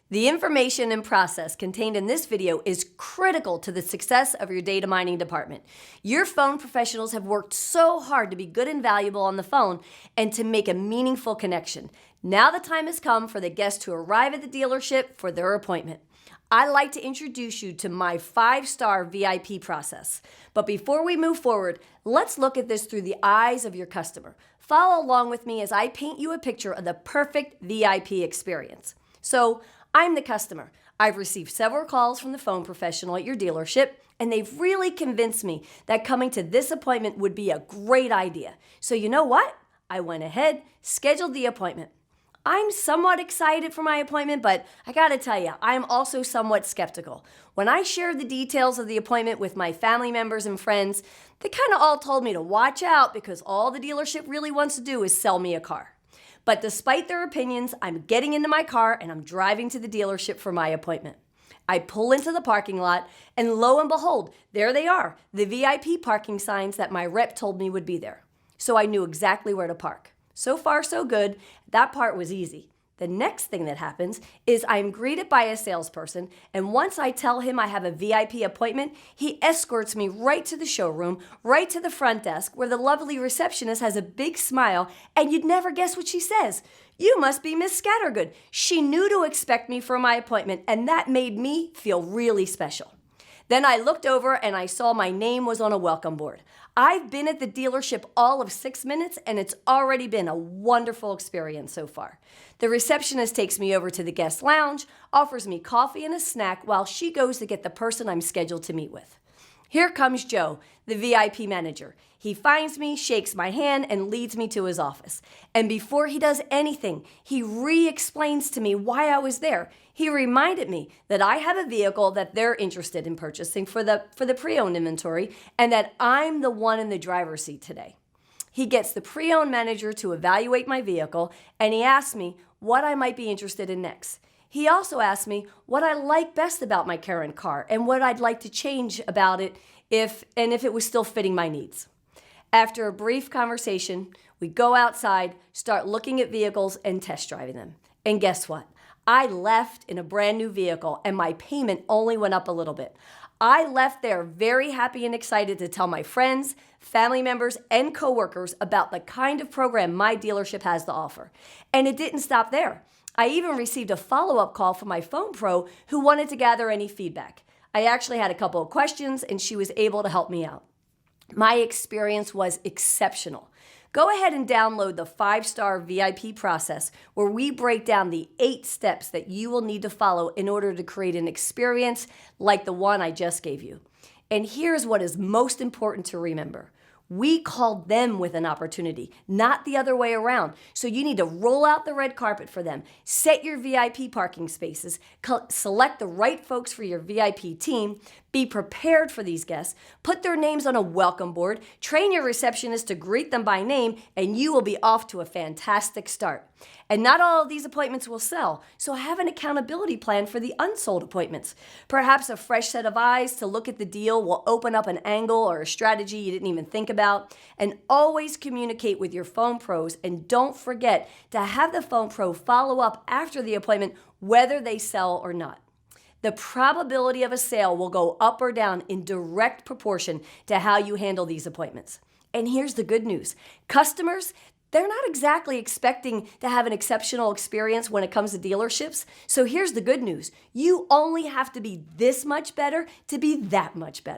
The information and process contained in this video is critical to the success of your data mining department. Your phone professionals have worked so hard to be good and valuable on the phone and to make a meaningful connection. Now the time has come for the guests to arrive at the dealership for their appointment. I'd like to introduce you to my 5-star VIP process. But before we move forward, let's look at this through the eyes of your customer. Follow along with me as I paint you a picture of the perfect VIP experience. So, I'm the customer. I've received several calls from the phone professional at your dealership, and they've really convinced me that coming to this appointment would be a great idea. So you know what? I went ahead, scheduled the appointment. I'm somewhat excited for my appointment, but I gotta tell you, I'm also somewhat skeptical. When I shared the details of the appointment with my family members and friends, they kind of all told me to watch out because all the dealership really wants to do is sell me a car. But despite their opinions, I'm getting into my car and I'm driving to the dealership for my appointment. I pull into the parking lot and lo and behold, there they are, the VIP parking signs that my rep told me would be there. So I knew exactly where to park. So far, so good. That part was easy. The next thing that happens is I'm greeted by a salesperson, and once I tell him I have a VIP appointment, he escorts me right to the showroom, right to the front desk, where the lovely receptionist has a big smile, and you'd never guess what she says. "You must be Miss Scattergood." She knew to expect me for my appointment, and that made me feel really special. Then I looked over and I saw my name was on a welcome board. I've been at the dealership all of 6 minutes and it's already been a wonderful experience so far. The receptionist takes me over to the guest lounge, offers me coffee and a snack while she goes to get the person I'm scheduled to meet with. Here comes Joe, the VIP manager. He finds me, shakes my hand, and leads me to his office. And before he does anything, he re-explains to me why I was there. He reminded me that I have a vehicle that they're interested in purchasing for the pre-owned inventory, and that I'm the one in the driver's seat today. He gets the pre-owned manager to evaluate my vehicle, and he asks me what I might be interested in next. He also asked me what I like best about my current car and what I'd like to change about it if it was still fitting my needs. After a brief conversation, we go outside, start looking at vehicles and test driving them. And guess what? I left in a brand new vehicle and my payment only went up a little bit. I left there very happy and excited to tell my friends, family members, and coworkers about the kind of program my dealership has to offer. And it didn't stop there. I even received a follow-up call from my phone pro who wanted to gather any feedback. I actually had a couple of questions and she was able to help me out. My experience was exceptional. Go ahead and download the 5-star VIP process where we break down the 8 steps that you will need to follow in order to create an experience like the one I just gave you. And here's what is most important to remember. We called them with an opportunity, not the other way around. So you need to roll out the red carpet for them, set your VIP parking spaces, select the right folks for your VIP team, be prepared for these guests, put their names on a welcome board, train your receptionist to greet them by name, and you will be off to a fantastic start. And not all of these appointments will sell, so have an accountability plan for the unsold appointments. Perhaps a fresh set of eyes to look at the deal will open up an angle or a strategy you didn't even think about. And always communicate with your phone pros, and don't forget to have the phone pro follow up after the appointment, whether they sell or not. The probability of a sale will go up or down in direct proportion to how you handle these appointments. And here's the good news. Customers, they're not exactly expecting to have an exceptional experience when it comes to dealerships. So here's the good news. You only have to be this much better to be that much better.